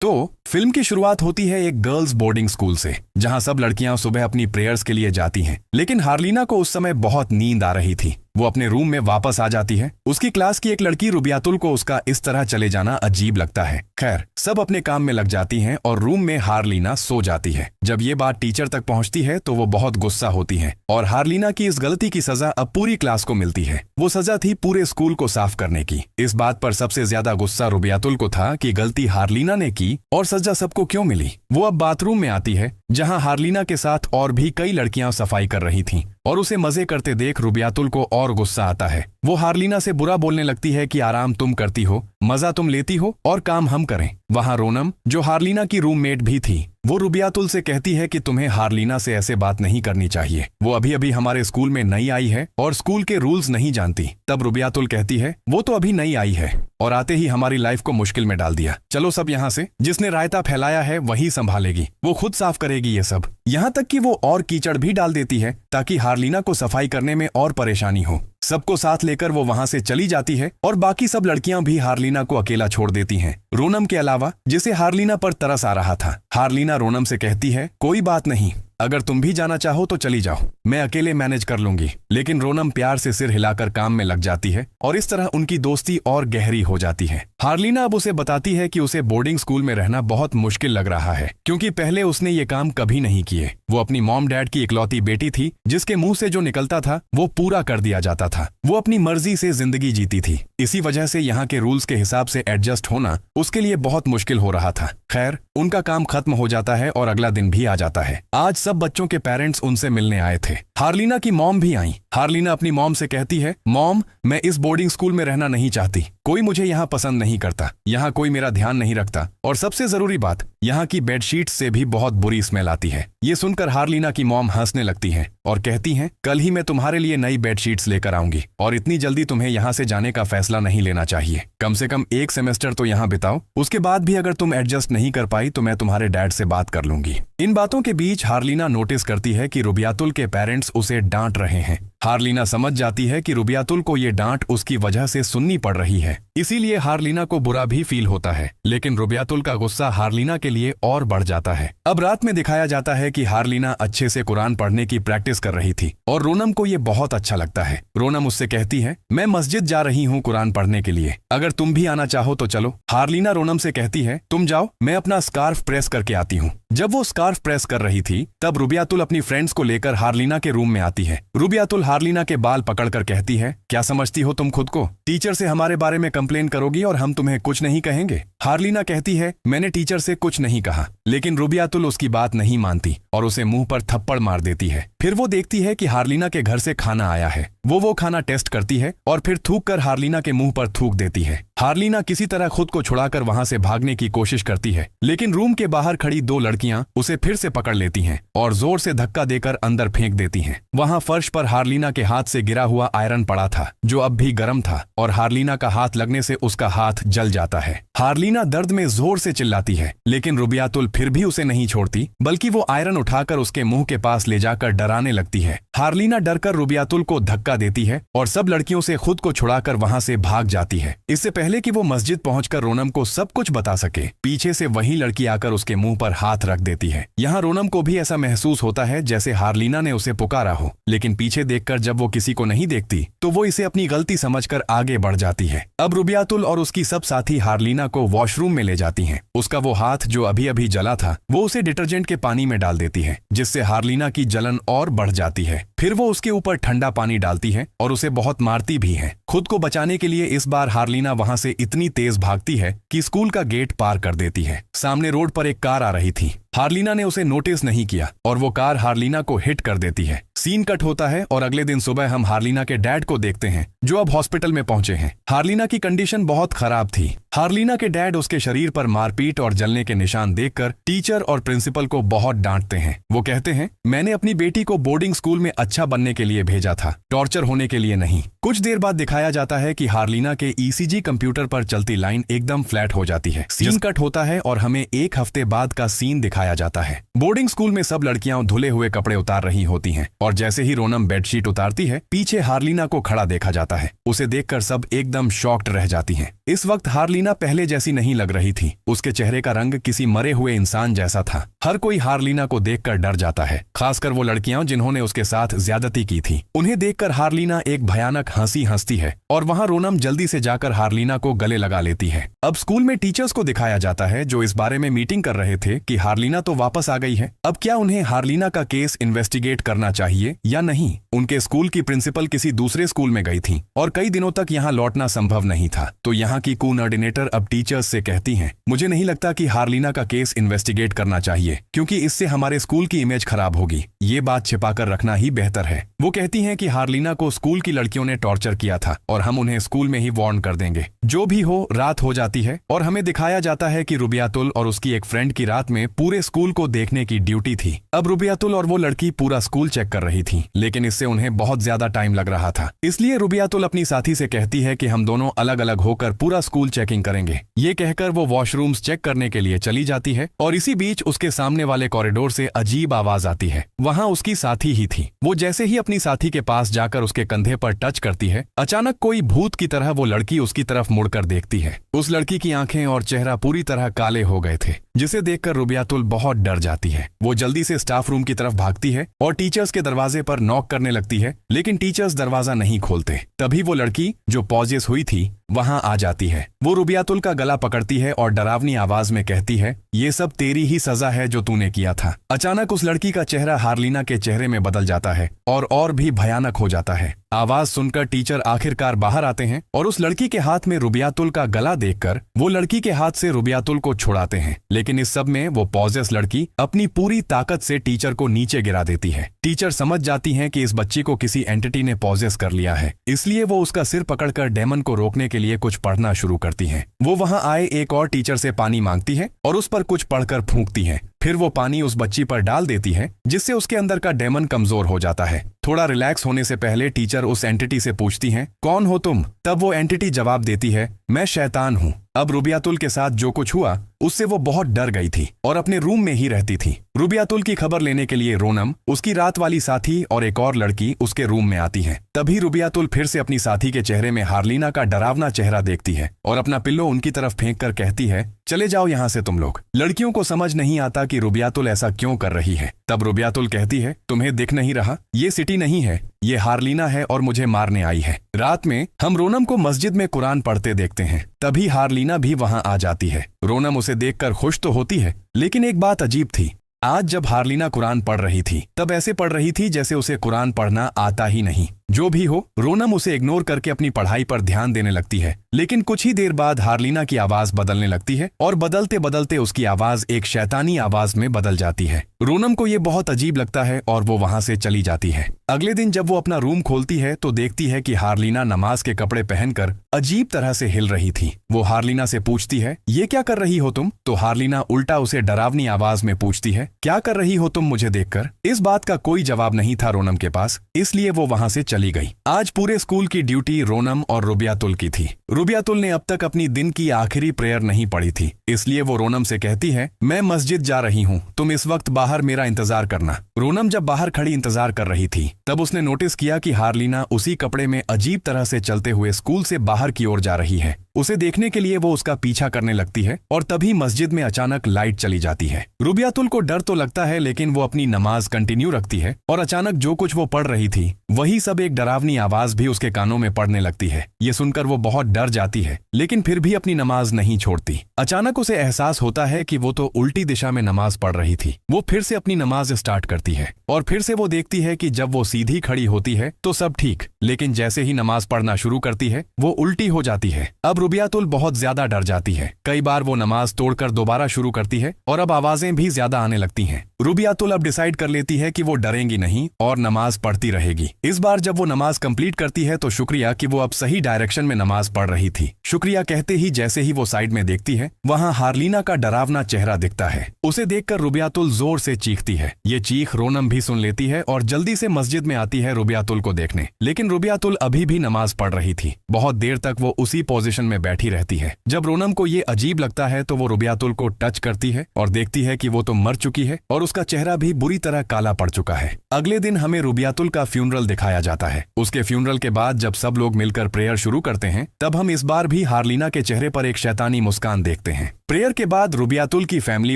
तो फिल्म की शुरुआत होती है एक गर्ल्स बोर्डिंग स्कूल से, जहां सब लड़कियां सुबह अपनी प्रेयर्स के लिए जाती हैं। लेकिन हार्लिना को उस समय बहुत नींद आ रही थी। वो अपने रूम में वापस आ जाती है। उसकी क्लास की एक लड़की रुबियातुल को उसका इस तरह चले जाना अजीब लगता है। खैर, सब अपने काम में लग जाती हैं और रूम में हार्लिना सो जाती है। जब ये बात टीचर तक पहुंचती है तो वो बहुत गुस्सा होती है और हार्लिना की इस गलती की सजा अब पूरी क्लास को मिलती है। वो सजा थी पूरे स्कूल को साफ करने की। इस बात पर सबसे ज्यादा गुस्सा रुबियातुल को था कि गलती हार्लिना ने की और सजा सबको क्यों मिली। वो अब बाथरूम में आती है, जहां हार्लिना के साथ और भी कई लड़कियां सफाई कर रही थीं और उसे मजे करते देख रुबियातुल को और गुस्सा आता है। वो हार्लिना से बुरा बोलने लगती है कि आराम तुम करती हो, मजा तुम लेती हो और काम हम करें। वहां रोनम, जो हार्लिना की रूममेट भी थी, वो रुबियातुल से कहती है कि तुम्हें हार्लिना से ऐसे बात नहीं करनी चाहिए। वो अभी अभी हमारे स्कूल में नई आई है और स्कूल के रूल्स नहीं जानती। तब रुबियातुल कहती है, वो तो अभी नई आई है और आते ही हमारी लाइफ को मुश्किल में डाल दिया। चलो सब यहाँ से, जिसने रायता फैलाया है वही संभालेगी, वो खुद साफ करेगी ये सब। यहाँ तक कि वो और कीचड़ भी डाल देती है ताकि हार्लिना को सफाई करने में और परेशानी हो। सबको साथ लेकर वो वहां से चली जाती है और बाकी सब लड़कियां भी हार्लिना को अकेला छोड़ देती हैं, रोनम के अलावा, जिसे हार्लिना पर तरस आ रहा था। हार्लिना रोनम से कहती है, कोई बात नहीं, अगर तुम भी जाना चाहो तो चली जाओ, मैं अकेले मैनेज कर लूंगी। लेकिन रोनम प्यार से सिर हिलाकर काम में लग जाती है और इस तरह उनकी दोस्ती और गहरी हो जाती है। हार्लिना अब उसे बताती है कि उसे बोर्डिंग स्कूल में रहना बहुत मुश्किल लग रहा है, क्योंकि पहले उसने ये काम कभी नहीं किए। वो अपनी मॉम डैड की इकलौती बेटी थी, जिसके मुंह से जो निकलता था वो पूरा कर दिया जाता था। वो अपनी मर्जी से जिंदगी जीती थी। इसी वजह से यहाँ के रूल्स के हिसाब से एडजस्ट होना उसके लिए बहुत मुश्किल हो रहा था। खैर, उनका काम खत्म हो जाता है और अगला दिन भी आ जाता है। आज सब बच्चों के पेरेंट्स उनसे मिलने आए थे। हार्लिना की मॉम भी आई। हार्लिना अपनी मॉम से कहती है, मॉम, मैं इस बोर्डिंग स्कूल में रहना नहीं चाहती। कोई मुझे यहाँ पसंद नहीं करता, यहाँ कोई मेरा ध्यान नहीं रखता और सबसे जरूरी बात, यहाँ की बेडशीट से भी बहुत बुरी स्मेल आती है। ये सुनकर हार्लिना की मॉम हंसने लगती है और कहती हैं, कल ही मैं तुम्हारे लिए नई बेडशीट्स लेकर आऊंगी और इतनी जल्दी तुम्हें यहाँ से जाने का फैसला नहीं लेना चाहिए। कम से कम एक सेमेस्टर तो यहाँ बिताओ, उसके बाद भी अगर तुम एडजस्ट नहीं कर पाई तो मैं तुम्हारे डैड से बात कर लूंगी। इन बातों के बीच हार्लिना नोटिस करती है कि रुबियातुल के पेरेंट्स उसे डांट रहे हैं। हार्लिना समझ जाती है कि रुबियातुल को ये डांट उसकी वजह से सुननी पड़ रही है, इसीलिए हार्लिना को बुरा भी फील होता है। लेकिन रुबियातुल का गुस्सा हार्लिना के लिए और बढ़ जाता है। अब रात में दिखाया जाता है कि हार्लिना अच्छे से कुरान पढ़ने की प्रैक्टिस कर रही थी और रोनम को ये बहुत अच्छा लगता है। रोनम उससे कहती है, मैं मस्जिद जा रही हूँ कुरान पढ़ने के लिए, अगर तुम भी आना चाहो तो चलो। हार्लिना रोनम से कहती है, तुम जाओ, मैं अपना स्कार्फ प्रेस करके आती हूँ। जब वो स्कार्फ प्रेस कर रही थी तब रुबियातुल अपनी फ्रेंड्स को लेकर हार्लिना के रूम में आती है। रुबियातुल हार्लिना के बाल पकड़कर कहती है, क्या समझती हो तुम खुद को? टीचर से हमारे बारे में कंप्लेन करोगी और हम तुम्हें कुछ नहीं कहेंगे? हार्लिना कहती है, मैंने टीचर से कुछ नहीं कहा। लेकिन रुबियातुल उसकी बात नहीं मानती और उसे मुंह पर थप्पड़ मार देती है। फिर वो देखती है कि हार्लिना के घर से खाना आया है। वो खाना टेस्ट करती है और फिर थूक कर हार्लिना के मुंह पर थूक देती है। हार्लिना किसी तरह खुद को छुड़ाकर वहां से भागने की कोशिश करती है, लेकिन रूम के बाहर खड़ी दो लड़कियां उसे फिर से पकड़ लेती हैं और जोर से धक्का देकर अंदर फेंक देती हैं। वहां फर्श पर हार्लिना के हाथ से गिरा हुआ आयरन पड़ा था, जो अब भी गर्म था और हार्लिना का हाथ लगने से उसका हाथ जल जाता है। हार्लिना दर्द में जोर से चिल्लाती है, लेकिन रुबियातुल फिर भी उसे नहीं छोड़ती, बल्कि वो आयरन उठाकर उसके मुंह के पास ले जाकर डराने लगती है। हार्लिना डरकर रुबियातुल को धक्का देती है और सब लड़कियों से खुद को छुड़ाकर वहां से भाग जाती है। इससे पहले कि वो मस्जिद पहुंचकर रोनम को सब कुछ बता सके, पीछे से वही लड़की आकर उसके मुंह पर हाथ रख देती है। यहाँ रोनम को भी ऐसा महसूस होता है जैसे हार्लिना ने उसे पुकारा हो, लेकिन पीछे देखकर जब वो किसी को नहीं देखती तो वो इसे अपनी गलती समझकर आगे बढ़ जाती है। अब रुबियातुल और उसकी सब साथी हार्लिना को वॉशरूम में ले जाती हैं। उसका वो हाथ जो अभी अभी जला था, वो उसे डिटर्जेंट के पानी में डाल देती है, जिससे हार्लिना की जलन और बढ़ जाती है। फिर वो उसके ऊपर ठंडा पानी डालती है और उसे बहुत मारती भी है। खुद को बचाने के लिए इस बार हार्लिना वहां से इतनी तेज भागती है कि स्कूल का गेट पार कर देती है। सामने रोड पर एक कार आ रही थी। हार्लिना ने उसे नोटिस नहीं किया और वो कार हार्लिना को हिट कर देती है। सीन कट होता है और अगले दिन सुबह हम हार्लिना के डैड को देखते हैं, जो अब हॉस्पिटल में पहुंचे हैं। हार्लिना की कंडीशन बहुत खराब थी। हार्लिना के डैड उसके शरीर पर मारपीट और जलने के निशान देखकर टीचर और प्रिंसिपल को बहुत डांटते हैं। वो कहते हैं, मैंने अपनी बेटी को बोर्डिंग स्कूल में अच्छा बनने के लिए भेजा था, टॉर्चर होने के लिए नहीं। कुछ देर बाद दिखाया जाता है कि हार्लिना के ईसीजी कंप्यूटर पर चलती लाइन एकदम फ्लैट हो जाती है। सीन कट होता है और हमें एक हफ्ते बाद का सीन दिखाया जाता है। बोर्डिंग स्कूल में सब लड़कियां धुले हुए कपड़े उतार रही होती हैं और जैसे ही रोनम बेडशीट उतारती है, पीछे हार्लिना को खड़ा देखा जाता है। उसे देखकर सब एकदम शॉक्ड रह जाती हैं। इस वक्त हार्लिना हार्लिना पहले जैसी नहीं लग रही थी। उसके चेहरे का रंग किसी मरे हुए इंसान जैसा था। हर कोई हार्लिना को देखकर डर जाता है, खासकर वो लड़कियां जिन्होंने उसके साथ ज्यादती की थी। उन्हें देखकर हार्लिना एक भयानक हंसी हंसती है और वहां रोनम जल्दी से जाकर हार्लिना को गले लगा लेती है। अब स्कूल में टीचर्स को दिखाया जाता है जो इस बारे में मीटिंग कर रहे थे कि हार्लिना तो वापस आ गई है। अब क्या उन्हें हार्लिना का केस इन्वेस्टिगेट करना चाहिए या नहीं। उनके स्कूल की प्रिंसिपल किसी दूसरे स्कूल में गई थी और कई दिनों तक यहाँ लौटना संभव नहीं था। तो यहाँ की कोऑर्डिनेटर अब टीचर्स से कहती हैं, मुझे नहीं लगता कि हार्लिना का केस इन्वेस्टिगेट करना चाहिए, क्योंकि इससे हमारे स्कूल की इमेज खराब होगी। ये बात छिपाकर रखना ही बेहतर है। वो कहती हैं कि हार्लिना को स्कूल की लड़कियों ने टॉर्चर किया था और हम उन्हें स्कूल में ही वार्न कर देंगे। जो भी हो, रात हो जाती है और हमें दिखाया जाता है कि रुबियातुल और उसकी एक फ्रेंड की रात में पूरे स्कूल को देखने की ड्यूटी थी। अब रुबियातुल और वो लड़की पूरा स्कूल चेक कर रही थी, लेकिन इससे उन्हें बहुत ज्यादा टाइम लग रहा था। इसलिए रुबियातुल अपनी साथी से कहती है कि हम दोनों अलग अलग होकर पूरा स्कूल चेकिंग करेंगे। ये कहकर वो वॉशरूम्स चेक करने के लिए चली जाती है और इसी बीच उसके सामने वाले कॉरिडोर से अजीब आवाज आती है। वहां उसकी साथी ही थी। वो जैसे ही अपनी साथी के पास जाकर उसके कंधे पर टच करती है, अचानक कोई भूत की तरह वो लड़की उसकी तरफ मुड़कर देखती है। उस लड़की की आंखें और चेहरा पूरी तरह काले हो गए थे, जिसे देखकर रुबियातुल बहुत डर जाती है। वो जल्दी से स्टाफ रूम की तरफ भागती है और टीचर्स के दरवाजे पर नॉक करने लगती है, लेकिन टीचर्स दरवाजा नहीं खोलते। तभी वो लड़की जो पॉजेस हुई थी वहां आ जाती है। वो रुबियातुल का गला पकड़ती है और डरावनी आवाज में कहती है, ये सब तेरी ही सजा है जो तूने किया था। अचानक उस लड़की का चेहरा हार्लिना के चेहरे में बदल जाता है और भी भयानक हो जाता है। आवाज सुनकर टीचर आखिरकार बाहर आते हैं और उस लड़की के हाथ में रुबियातुल का गला देखकर वो लड़की के हाथ से रुबियातुल को छुड़ाते हैं, लेकिन इस सब में वो पॉजेस लड़की अपनी पूरी ताकत से टीचर को नीचे गिरा देती है। टीचर समझ जाती हैं कि इस बच्ची को किसी एंटिटी ने पॉजेस कर लिया है, इसलिए वो उसका सिर पकड़कर डेमन को रोकने के लिए कुछ पढ़ना शुरू करती हैं। वो वहां आए एक और टीचर से पानी मांगती है और उस पर कुछ पढ़कर फूंकती है। फिर वो पानी उस बच्ची पर डाल देती है, जिससे उसके अंदर का डेमन कमजोर हो जाता है। थोड़ा रिलैक्स होने से पहले टीचर उस एंटिटी से पूछती हैं, कौन हो तुम? तब वो एंटिटी जवाब देती है, मैं शैतान हूँ। अब रुबियातुल के साथ जो कुछ हुआ उससे वो बहुत डर गई थी और अपने रूम में ही रहती थी। रुबियातुल की खबर लेने के लिए रोनम, उसकी रात वाली साथी और एक और लड़की उसके रूम में आती है। तभी रुबियातुल फिर से अपनी साथी के चेहरे में हार्लिना का डरावना चेहरा देखती है और अपना पिल्लो उनकी तरफ फेंक कर कहती है, चले जाओ यहाँ से तुम लोग। लड़कियों को समझ नहीं आता कि रुबियातुल ऐसा क्यों कर रही है। तब रुबियातुल कहती है, तुम्हें दिख नहीं रहा? ये सिटी नहीं है, ये हार्लिना है और मुझे मारने आई है। रात में हम रोनम को मस्जिद में कुरान पढ़ते देखते हैं। तभी हार्लिना भी वहां आ जाती है। रोनम उसे देखकर खुश तो होती है, लेकिन एक बात अजीब थी। आज जब हार्लिना कुरान पढ़ रही थी तब ऐसे पढ़ रही थी जैसे उसे कुरान पढ़ना आता ही नहीं। जो भी हो, रोनम उसे इग्नोर करके अपनी पढ़ाई पर ध्यान देने लगती है। लेकिन कुछ ही देर बाद हार्लिना की आवाज बदलने लगती है और बदलते बदलते उसकी आवाज एक शैतानी आवाज में बदल जाती है। रोनम को ये बहुत अजीब लगता है और वो वहां से चली जाती है। अगले दिन जब वो अपना रूम खोलती है तो देखती है कि हार्लिना नमाज के कपड़े पहनकर अजीब तरह से हिल रही थी। वो हार्लिना से पूछती है, ये क्या कर रही हो तुम? तो हार्लिना उल्टा उसे डरावनी आवाज में पूछती है, क्या कर रही हो तुम मुझे देखकर? इस बात का कोई जवाब नहीं था रोनम के पास, इसलिए वो वहां से चली गई। आज पूरे स्कूल की ड्यूटी रोनम और रुबियातुल की थी। रुबियातुल ने अब तक अपनी दिन की आखिरी प्रेयर नहीं पढ़ी थी, इसलिए वो रोनम से कहती है, मैं मस्जिद जा रही हूँ, तुम इस वक्त बाहर मेरा इंतजार करना। रोनम जब बाहर खड़ी इंतजार कर रही थी तब उसने नोटिस किया कि हार्लिना उसी कपड़े में अजीब तरह से चलते हुए स्कूल से बाहर की ओर जा रही है। उसे देखने के लिए वो उसका पीछा करने लगती है और तभी मस्जिद में अचानक लाइट चली जाती है। रुबियातुल को डर तो लगता है, लेकिन वो अपनी नमाज कंटिन्यू रखती है और अचानक जो कुछ वो पढ़ रही थी वही सब एक डरावनी आवाज भी उसके कानों में पड़ने लगती है। ये सुनकर वो बहुत डर जाती है, लेकिन फिर भी अपनी नमाज नहीं छोड़ती। अचानक उसे एहसास होता है कि वो तो उल्टी दिशा में नमाज पढ़ रही थी। वो फिर से अपनी नमाज स्टार्ट करती है और फिर से वो देखती है कि जब वो सीधी खड़ी होती है तो सब ठीक, लेकिन जैसे ही नमाज पढ़ना शुरू करती है वो उल्टी हो जाती है। अब रुबियातुल बहुत ज्यादा डर जाती है। कई बार वो नमाज तोड़कर दोबारा शुरू करती है और अब आवाजें भी ज्यादा आने लगती हैं। रुबियातुल अब डिसाइड कर लेती है कि वो डरेंगी नहीं और नमाज पढ़ती रहेगी। इस बार जब वो नमाज कंप्लीट करती है तो शुक्रिया कि वो अब सही डायरेक्शन में नमाज पढ़ रही थी। शुक्रिया कहते ही जैसे ही वो साइड में देखती है वहां हार्लिना का डरावना चेहरा दिखता है। उसे देखकर रुबियातुल जोर से चीखती है। ये चीख रोनम भी सुन लेती है और जल्दी से मस्जिद में आती है रुबियातुल को देखने। लेकिन रुबियातुल अभी भी नमाज पढ़ रही थी। बहुत देर तक वो उसी पोजीशन में बैठी रहती है। जब रोनम को ये अजीब लगता है तो वो रुबियातुल को टच करती है और देखती है कि वो तो मर चुकी है और उसका चेहरा भी बुरी तरह काला पड़ चुका है। अगले दिन हमें रुबियातुल का फ्यूनरल दिखाया जाता है। उसके फ्यूनरल के बाद जब सब लोग मिलकर प्रेयर शुरू करते हैं तब हम इस बार भी हार्लिना के चेहरे पर एक शैतानी मुस्कान देखते हैं। प्रेयर के बाद रुबियातुल की फैमिली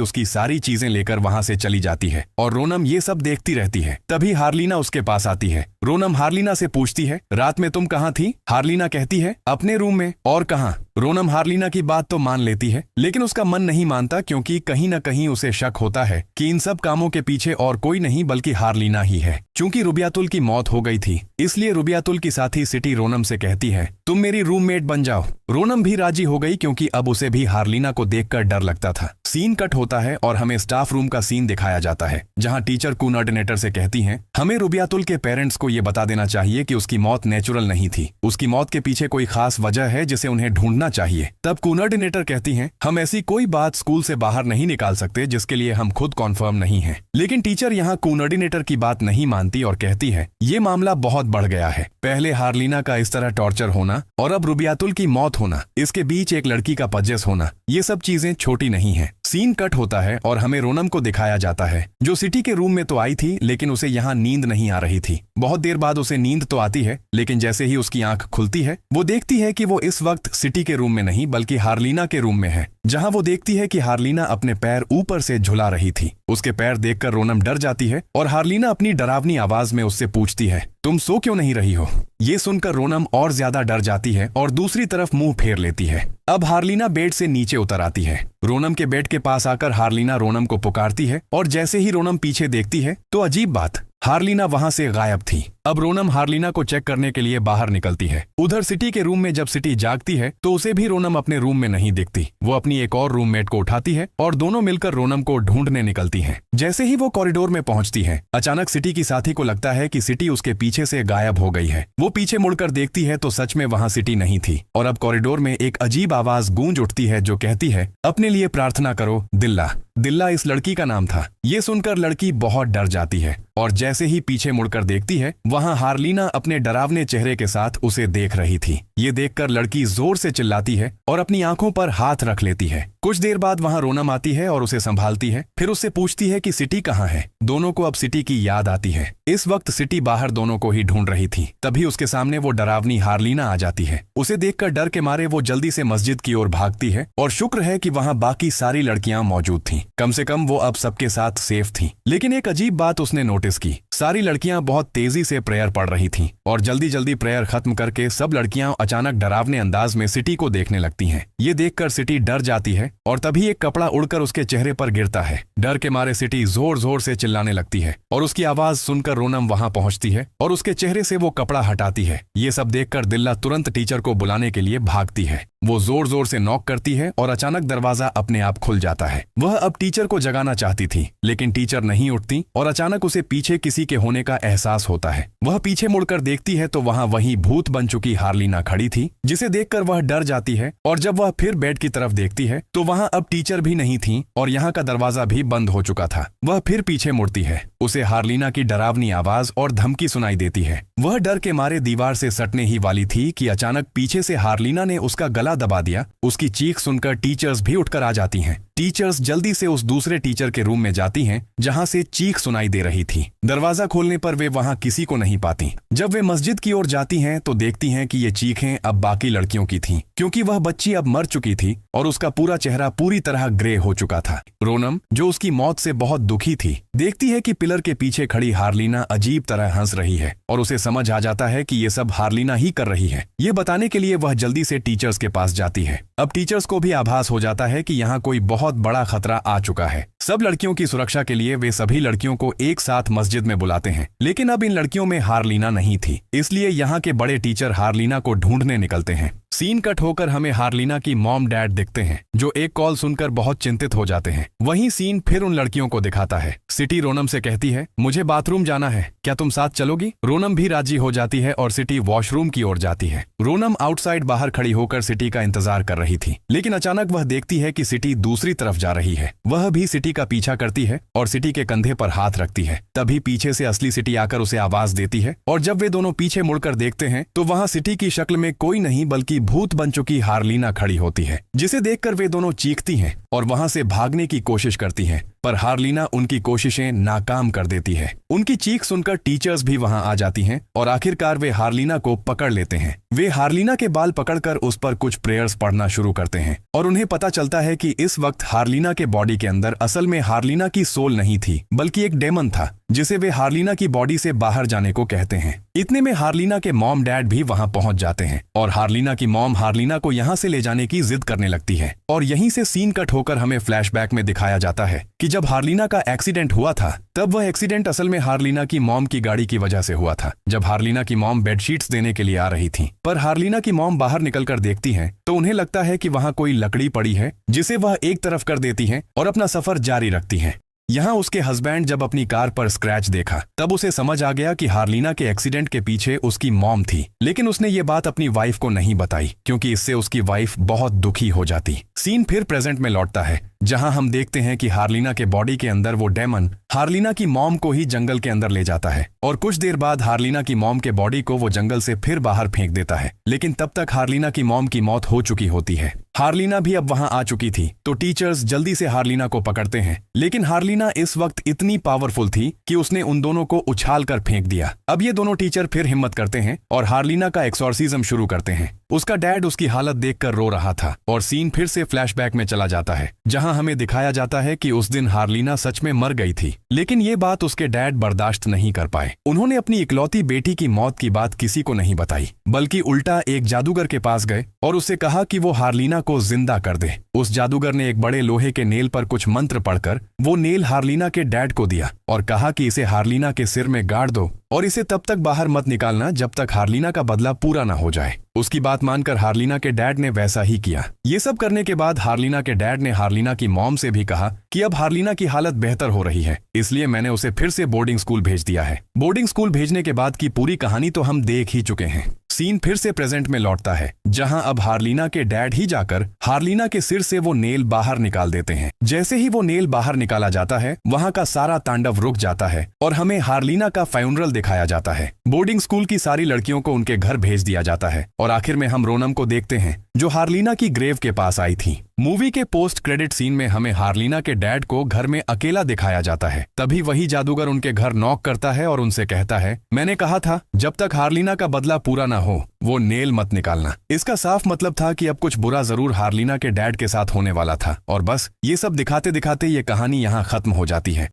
उसकी सारी चीजें लेकर वहां से चली जाती है और रोनम ये सब देखती रहती है। तभी हार्लिना उसके पास आती है। रोनम हार्लिना से पूछती है, रात में तुम कहाँ थी? हार्लिना कहती है, अपने रूम में। और कहाँ? रोनम हार्लिना की बात तो मान लेती है, लेकिन उसका मन नहीं मानता क्योंकि कहीं न कहीं उसे शक होता है कि इन सब कामों के पीछे और कोई नहीं बल्कि हार्लिना ही है। चूंकि रुबियातुल की मौत हो गई थी, इसलिए रुबियातुल की साथी सिटी रोनम से कहती है, तुम मेरी रूममेट बन जाओ। रोनम भी राजी हो गई क्योंकि अब उसे भी हार्लिना को देखकर डर लगता था। सीन कट होता है और हमें स्टाफ रूम का सीन दिखाया जाता है, जहां टीचर कोऑर्डिनेटर से कहती हैं, हमें रुबियातुल के पेरेंट्स को ये बता देना चाहिए कि उसकी मौत नेचुरल नहीं थी। उसकी मौत के पीछे कोई खास वजह है जिसे उन्हें ढूंढना चाहिए। तब कोऑर्डिनेटर कहती हैं, हम ऐसी कोई बात स्कूल से बाहर नहीं निकाल सकते जिसके लिए हम खुद कॉन्फर्म नहीं हैं। लेकिन टीचर यहाँ कोऑर्डिनेटर की बात नहीं मानती और कहती है, ये मामला बहुत बढ़ गया है। पहले हार्लिना का इस तरह टॉर्चर होना और अब रुबियातुल की मौत होना, इसके बीच एक लड़की का पजेस होना, ये सब चीजें छोटी नहीं है। सीन कट होता है और हमें रोनम को दिखाया जाता है, जो सिटी के रूम में तो आई थी लेकिन उसे यहाँ नींद नहीं आ रही थी। बहुत देर बाद उसे नींद तो आती है, लेकिन जैसे ही उसकी आंख खुलती है वो देखती है कि वो इस वक्त सिटी के रूम में नहीं बल्कि हार्लिना के रूम में है, जहां वो देखती है कि हार्लिना अपने पैर ऊपर से झुला रही थी। उसके पैर देखकर रोनम डर जाती है और हार्लिना अपनी डरावनी आवाज में उससे पूछती है, तुम सो क्यों नहीं रही हो? ये सुनकर रोनम और ज्यादा डर जाती है और दूसरी तरफ मुंह फेर लेती है। अब हार्लिना बेड से नीचे उतर आती है। रोनम के बेड के पास आकर हार्लिना रोनम को पुकारती है और जैसे ही रोनम पीछे देखती है तो अजीब बात, हार्लिना वहां से गायब थी। अब रोनम हार्लिना को चेक करने के लिए बाहर निकलती है। उधर सिटी के रूम में जब सिटी जागती है तो उसे भी रोनम अपने रूम में नहीं दिखती। वो अपनी एक और रूममेट को उठाती है और दोनों मिलकर रोनम को ढूंढने निकलती हैं। जैसे ही वो कॉरिडोर में पहुंचती है, अचानक सिटी की साथी को लगता है कि सिटी उसके पीछे से गायब हो गई है। वो पीछे मुड़कर देखती है तो सच में वहां सिटी नहीं थी और अब कॉरिडोर में एक अजीब आवाज गूंज उठती है जो कहती है, अपने लिए प्रार्थना करो दिल्ला। दिल्ला इस लड़की का नाम था। ये सुनकर लड़की बहुत डर जाती है और जैसे ही पीछे मुड़कर देखती है, वहां हार्लिना अपने डरावने चेहरे के साथ उसे देख रही थी। ये देखकर लड़की जोर से चिल्लाती है और अपनी आंखों पर हाथ रख लेती है। कुछ देर बाद वहां रोनम आती है और उसे संभालती है, फिर उससे पूछती है कि सिटी कहाँ है। दोनों को अब सिटी की याद आती है। इस वक्त सिटी बाहर दोनों को ही ढूंढ रही थी। तभी उसके सामने वो डरावनी हार्लिना आ जाती है। उसे देखकर डर के मारे वो जल्दी से मस्जिद की ओर भागती है और शुक्र है कि वहां बाकी सारी लड़कियां मौजूद थीं। कम से कम वो अब सबके साथ सेफ थीं। लेकिन एक अजीब बात उसने नोटिस की, सारी लड़कियां बहुत तेजी से प्रेयर पढ़ रही थीं और जल्दी जल्दी प्रेयर खत्म करके सब लड़कियां अचानक डरावने अंदाज में सिटी को देखने लगती हैं। ये देखकर सिटी डर जाती है और तभी एक कपड़ा उड़कर उसके चेहरे पर गिरता है। डर के मारे सिटी जोर जोर से चिल्लाने लगती है और उसकी आवाज सुनकर रोनम वहां पहुंचती है और उसके चेहरे से वो कपड़ा हटाती है। ये सब देखकर दिल्ला तुरंत टीचर को बुलाने के लिए भागती है। वो जोर जोर से नॉक करती है और अचानक दरवाजा अपने आप खुल जाता है। वह अब टीचर को जगाना चाहती थी, लेकिन टीचर नहीं उठती और अचानक उसे पीछे किसी के होने का एहसास होता है। वह पीछे मुड़कर देखती है तो वहां वही भूत बन चुकी हार्लिना खड़ी थी, जिसे देखकर वह डर जाती है और जब वह फिर बेड की तरफ देखती है तो वहां अब टीचर भी नहीं थी और यहाँ का दरवाजा भी बंद हो चुका था। वह फिर पीछे मुड़ती है। उसे हार्लिना की डरावनी आवाज और धमकी सुनाई देती है। वह डर के मारे दीवार से सटने ही वाली थी कि अचानक पीछे से हार्लिना ने उसका गला दबा दिया। उसकी चीख सुनकर टीचर्स भी उठकर आ जाती हैं। टीचर्स जल्दी से उस दूसरे टीचर के रूम में जाती हैं जहां से चीख सुनाई दे रही थी। दरवाजा खोलने पर वे वहां किसी को नहीं पाती। जब वे मस्जिद की ओर जाती हैं तो देखती हैं कि ये चीखें अब बाकी लड़कियों की थीं, क्योंकि वह बच्ची अब मर चुकी थी और उसका पूरा चेहरा पूरी तरह ग्रे हो चुका था। रोनम, जो उसकी मौत से बहुत दुखी थी, देखती है कि पिलर के पीछे खड़ी हार्लिना अजीब तरह हंस रही है और उसे समझ आ जाता है कि ये सब हार्लिना ही कर रही है। ये बताने के लिए वह जल्दी से टीचर्स के पास जाती है। अब टीचर्स को भी आभास हो जाता है कि यहाँ कोई बहुत बड़ा खतरा आ चुका है। सब लड़कियों की सुरक्षा के लिए वे सभी लड़कियों को एक साथ मस्जिद में बुलाते हैं, लेकिन अब इन लड़कियों में हार्लिना नहीं थी, इसलिए यहाँ के बड़े टीचर हार्लिना को ढूंढने निकलते हैं। सीन कट होकर हमें हार्लिना की मॉम डैड दिखते हैं, जो एक कॉल सुनकर बहुत चिंतित हो जाते हैं। वहीं सीन फिर उन लड़कियों को दिखाता है। सिटी रोनम से कहती है, मुझे बाथरूम जाना है, क्या तुम साथ चलोगी? रोनम भी राजी हो जाती है और सिटी वॉशरूम की ओर जाती है। रोनम आउटसाइड बाहर खड़ी होकर सिटी का इंतजार कर रही थी, लेकिन अचानक वह देखती है कि सिटी दूसरी तरफ जा रही है। वह भी सिटी का पीछा करती है और सिटी के कंधे पर हाथ रखती है। तभी पीछे से असली सिटी आकर उसे आवाज देती है और जब वे दोनों पीछे मुड़कर देखते हैं तो वहां सिटी की शक्ल में कोई नहीं बल्कि भूत बन चुकी हार्लिना खड़ी होती है, जिसे देखकर वे दोनों चीखती हैं और वहां से भागने की कोशिश करती हैं, पर हार्लिना उनकी कोशिशें नाकाम कर देती है। उनकी चीख सुनकर टीचर्स भी वहां आ जाती हैं और आखिरकार वे हार्लिना को पकड़ लेते हैं। वे हार्लिना के बाल पकड़कर उस पर कुछ प्रेयर्स पढ़ना शुरू करते हैं और उन्हें पता चलता है कि इस वक्त हार्लिना के बॉडी के अंदर असल में हार्लिना की सोल नहीं थी, बल्कि एक डेमन था, जिसे वे हार्लिना की बॉडी से बाहर जाने को कहते हैं। इतने में हार्लिना के मॉम डैड भी वहां पहुंच जाते हैं और हार्लिना की मॉम हार्लिना को यहां से ले जाने की जिद करने लगती है। और यहीं से सीन कट होकर हमें फ्लैशबैक में दिखाया जाता है कि जब हार्लिना का एक्सीडेंट हुआ था, तब वह एक्सीडेंट असल में हार्लिना की मॉम की गाड़ी की वजह से हुआ था। जब हार्लिना की मॉम बेडशीट्स देने के लिए आ रही थी, पर हार्लिना की मॉम बाहर निकलकर देखती हैं तो उन्हें लगता है कि वहां कोई लकड़ी पड़ी है, जिसे वह एक तरफ कर देती हैं और अपना सफर जारी रखती हैं। यहाँ उसके हस्बैंड जब अपनी कार पर स्क्रैच देखा, तब उसे समझ आ गया कि हार्लिना के एक्सीडेंट के पीछे उसकी मॉम थी, लेकिन उसने ये बात अपनी वाइफ को नहीं बताई, क्योंकि इससे उसकी वाइफ बहुत दुखी हो जाती। सीन फिर प्रेजेंट में लौटता है, जहां हम देखते हैं कि हार्लिना के बॉडी के अंदर वो डेमन हार्लिना की मॉम को ही जंगल के अंदर ले जाता है और कुछ देर बाद हार्लिना की मॉम के बॉडी को वो जंगल से फिर बाहर फेंक देता है। लेकिन तब तक हार्लिना की मॉम की मौत हो चुकी होती है। हार्लिना भी अब वहां आ चुकी थी, तो टीचर्स जल्दी से हार्लिना को पकड़ते हैं, लेकिन हार्लिना इस वक्त इतनी पावरफुल थी कि उसने उन दोनों को उछाल कर फेंक दिया। अब ये दोनों टीचर फिर हिम्मत करते हैं और हार्लिना का एक्सॉर्सिज्म शुरू करते हैं। उसका डैड उसकी हालत देखकर रो रहा था और सीन फिर से फ्लैशबैक में चला जाता है, जहां हमें दिखाया जाता है कि उस दिन हार्लिना सच में मर गई थी, लेकिन ये बात उसके डैड बर्दाश्त नहीं कर पाए। उन्होंने अपनी इकलौती बेटी की मौत की बात किसी को नहीं बताई, बल्कि उल्टा एक जादूगर के पास गए और उससे कहा कि वो हार्लिना को जिंदा कर दे। उस जादूगर ने एक बड़े लोहे के नेल पर कुछ मंत्र पढ़कर वो नेल हार्लिना के डैड को दिया और कहा कि इसे हार्लिना के सिर में गाड़ दो और इसे तब तक बाहर मत निकालना जब तक हार्लिना का बदला पूरा ना हो जाए। उसकी बात मानकर हार्लिना के डैड ने वैसा ही किया। ये सब करने के बाद हार्लिना के डैड ने हार्लिना की मॉम से भी कहा कि अब हार्लिना की हालत बेहतर हो रही है, इसलिए मैंने उसे फिर से बोर्डिंग स्कूल भेज दिया है। बोर्डिंग स्कूल भेजने के बाद की पूरी कहानी तो हम देख ही चुके हैं। सीन फिर से प्रेजेंट में लौटता है, जहां अब हार्लिना के डैड ही जाकर हार्लिना के सिर से वो नेल बाहर निकाल देते हैं। जैसे ही वो नेल बाहर निकाला जाता है, वहां का सारा तांडव रुक जाता है और हमें हार्लिना का फ्यूनरल दिखाया जाता है। बोर्डिंग स्कूल की सारी लड़कियों को उनके घर भेज दिया जाता है और आखिर में हम रोनम को देखते हैं, जो हार्लिना की ग्रेव के पास आई थी। मूवी के पोस्ट क्रेडिट सीन में हमें हार्लिना के डैड को घर में अकेला दिखाया जाता है। तभी वही जादूगर उनके घर नॉक करता है और उनसे कहता है, मैंने कहा था जब तक हार्लिना का बदला पूरा ना हो वो नेल मत निकालना। इसका साफ मतलब था कि अब कुछ बुरा जरूर हार्लिना के डैड के साथ होने वाला था। और बस ये सब दिखाते दिखाते ये कहानी यहाँ खत्म हो जाती है।